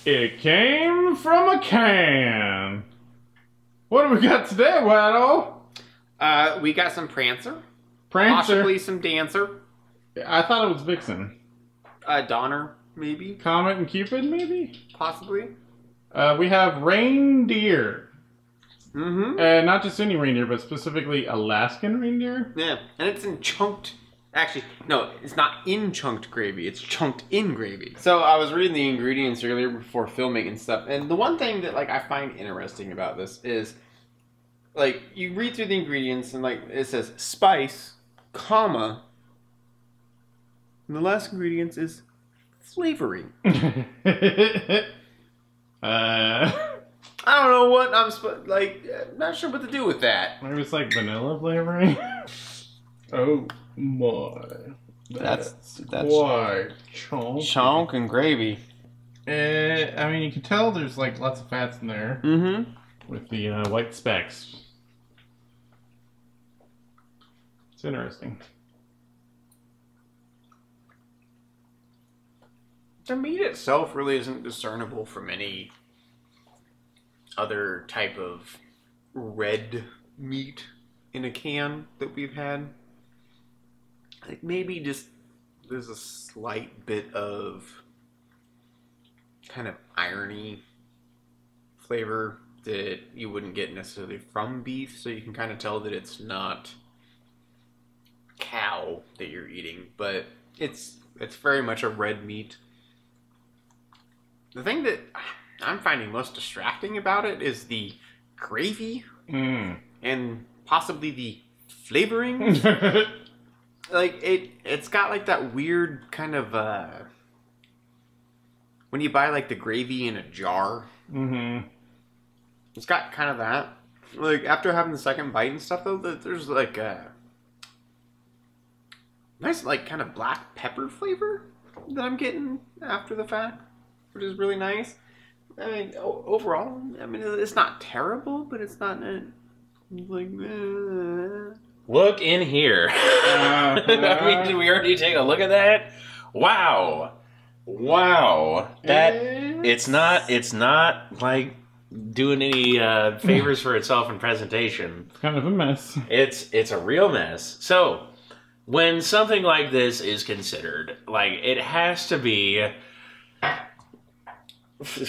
It came from a can. What do we got today, Waddle? We got some Prancer. Prancer. Possibly some Dancer. I thought it was Vixen. Donner, maybe. Comet and Cupid, maybe? Possibly. We have Reindeer. Mm-hmm. Not just any reindeer, but specifically Alaskan Reindeer. Yeah, and it's in chunked... Actually, no, it's not in chunked gravy. It's chunked in gravy. So I was reading the ingredients earlier before filming and stuff, and the one thing that like I find interesting about this is, like, you read through the ingredients and like it says spice, comma, and the last ingredients is flavoring. I don't know what I'm not sure what to do with that. Maybe it's like vanilla flavoring. Oh my. That's quite chunky. Chunk and gravy. I mean, you can tell there's like lots of fats in there. Mm-hmm. With the white specks. It's interesting. The meat itself really isn't discernible from any other type of red meat in a can that we've had. Like maybe just there's a slight bit of kind of irony flavor that you wouldn't get necessarily from beef, so you can kind of tell that it's not cow that you're eating, but it's very much a red meat. The thing that I'm finding most distracting about it is the gravy and possibly the flavoring. Like it's got like that weird kind of when you buy like the gravy in a jar. Mm-hmm. It's got kind of that. Like after having the second bite and stuff though, there's like a nice like kind of black pepper flavor that I'm getting after the fact, which is really nice. I mean, overall, I mean, it's not terrible, but it's not like. Look in here. I mean, did we already take a look at that? Wow. That it's not like doing any favors for itself in presentation. It's kind of a mess. It's a real mess. So, when something like this is considered, like it has to be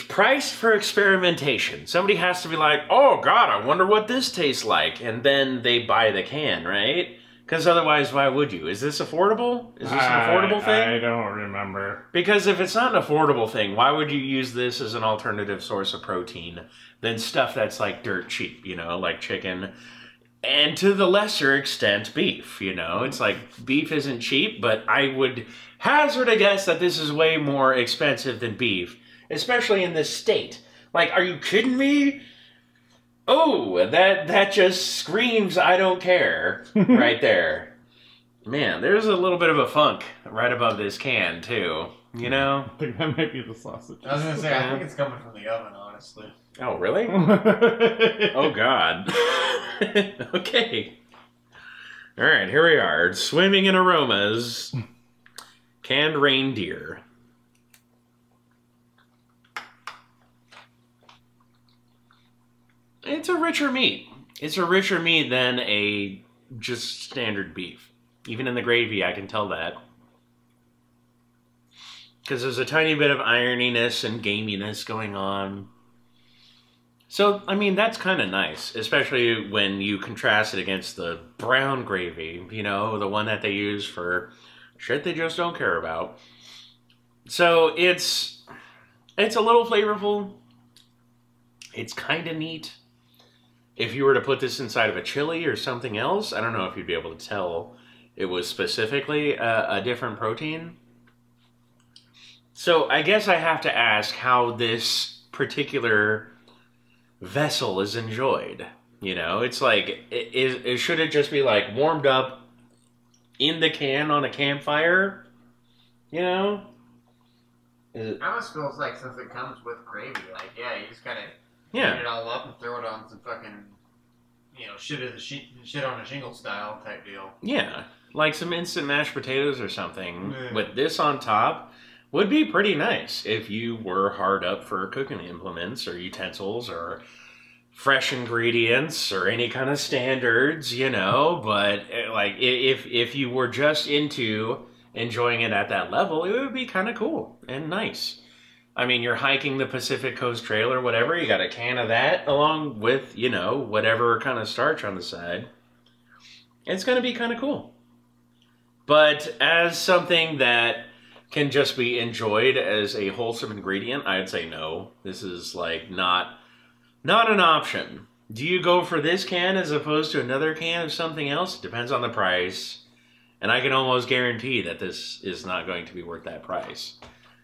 priced for experimentation. Somebody has to be like, oh god, I wonder what this tastes like, and then they buy the can, right? Because otherwise, why would you? Is this affordable? Is this an affordable thing? I don't remember. Because if it's not an affordable thing, why would you use this as an alternative source of protein than stuff that's like dirt cheap, you know, like chicken, and to the lesser extent, beef, you know? It's like, beef isn't cheap, but I would hazard a guess that this is way more expensive than beef. Especially in this state. Like, are you kidding me? Oh, that just screams I don't care right there. Man, there's a little bit of a funk right above this can, too. You know? I think that might be the sausage. I was going to say, I think it's coming from the oven, honestly. Oh, really? Oh, God. Okay. All right, here we are. Swimming in aromas. Canned reindeer. It's a richer meat. It's a richer meat than a just standard beef. Even in the gravy, I can tell that. Because there's a tiny bit of ironiness and gaminess going on. So, I mean, that's kind of nice. Especially when you contrast it against the brown gravy. You know, the one that they use for shit they just don't care about. So, it's a little flavorful. It's kind of neat. If you were to put this inside of a chili or something else, I don't know if you'd be able to tell it was specifically a different protein. So I guess I have to ask how this particular vessel is enjoyed. You know, it's like, should it just be like warmed up in the can on a campfire? You know? It almost feels like since it comes with gravy, like, yeah, you just kind of... Heat it all up and throw it on some fucking, you know, shit on a shingle style type deal. Yeah, like some instant mashed potatoes or something with this on top. would be pretty nice if you were hard up for cooking implements or utensils or fresh ingredients or any kind of standards, you know. But like, if you were just into enjoying it at that level, it would be kind of cool and nice. I mean, you're hiking the Pacific Coast Trail or whatever, you got a can of that along with, you know, whatever kind of starch on the side. It's going to be kind of cool. But as something that can just be enjoyed as a wholesome ingredient, I'd say no. This is like not an option. Do you go for this can as opposed to another can of something else? It depends on the price. And I can almost guarantee that this is not going to be worth that price.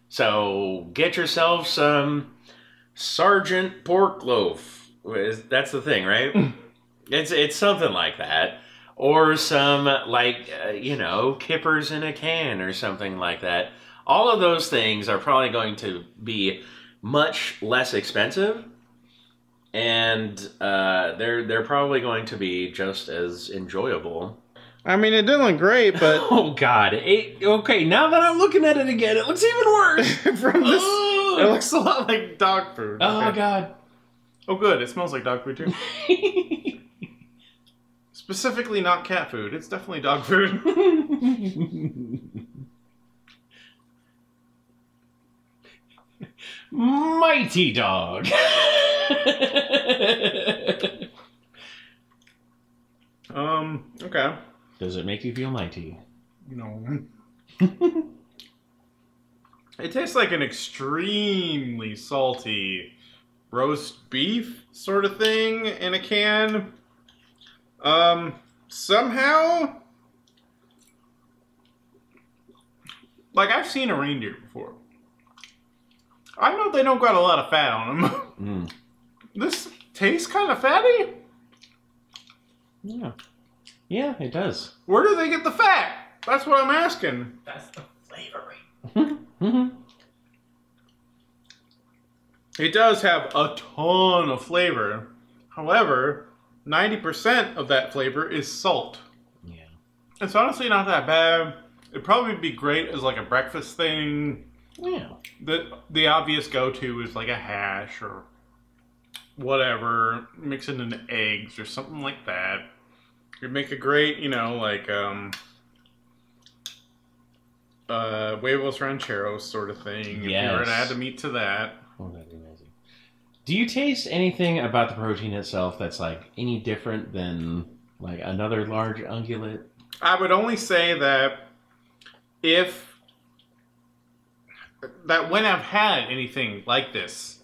So get yourself some Sergeant Pork Loaf. That's the thing, right? It's something like that. Or some, like, you know, Kippers in a can or something like that. All of those things are probably going to be much less expensive. And they're probably going to be just as enjoyable. I mean, it didn't look great, but... Oh, God. Okay, now that I'm looking at it again, it looks even worse. From this, it looks a lot like dog food. Oh, okay. God. Oh, good. It smells like dog food, too. Specifically not cat food. It's definitely dog food. Mighty dog. Okay. Does it make you feel mighty? No. It tastes like an extremely salty roast beef sort of thing in a can. Somehow, like, I've seen a reindeer before. I know they don't got a lot of fat on them. This tastes kind of fatty. Yeah. Yeah, it does. Where do they get the fat? That's what I'm asking. That's the flavoring. It does have a ton of flavor. However, 90% of that flavor is salt. Yeah. It's honestly not that bad. It'd probably be great as like a breakfast thing. Yeah. The obvious go-to is like a hash or whatever. Mix it into eggs or something like that. It'd make a great, you know, like huevos rancheros sort of thing. If you were to add the meat to that. Oh, that'd be amazing. Do you taste anything about the protein itself that's like any different than like another large ungulate? I would only say that when I've had anything like this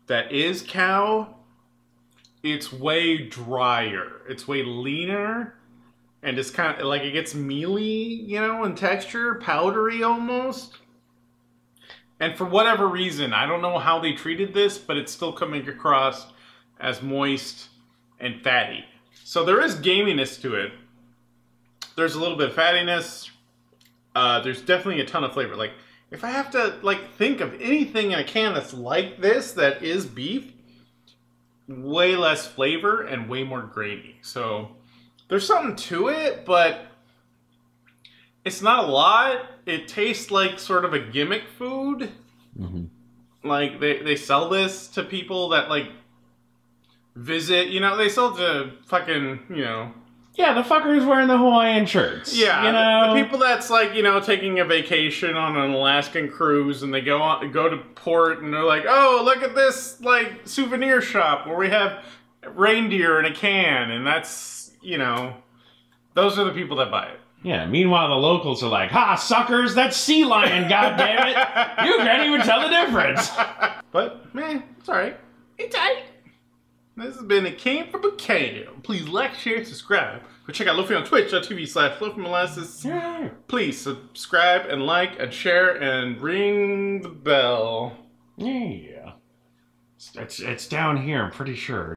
that is cow, it's way drier. It's way leaner. And it's kind of like it gets mealy, you know, in texture, powdery almost. And for whatever reason, I don't know how they treated this, but it's still coming across as moist and fatty. So there is gaminess to it. There's a little bit of fattiness. There's definitely a ton of flavor. Like, if I have to, like, think of anything in a can that's like this, that is beef, way less flavor and way more grainy. So there's something to it, but it's not a lot. It tastes like sort of a gimmick food. Like, they sell this to people that, like, visit. You know, they sell it to fucking, you know... Yeah, the fuckers wearing the Hawaiian shirts. Yeah, you know? the people that's, like, you know, taking a vacation on an Alaskan cruise, and they go to port, and they're like, oh, look at this, like, souvenir shop where we have reindeer in a can, and that's, you know, those are the people that buy it. Yeah, meanwhile the locals are like, ha, suckers, that's sea lion, goddammit! You can't even tell the difference! But, man, it's alright. It's alright. This has been a Can from a Can. Please like, share, subscribe. Go check out Loafy on twitch.tv/LoafyMolasses. Yeah. Please subscribe and like and share and ring the bell. Yeah. It's down here, I'm pretty sure.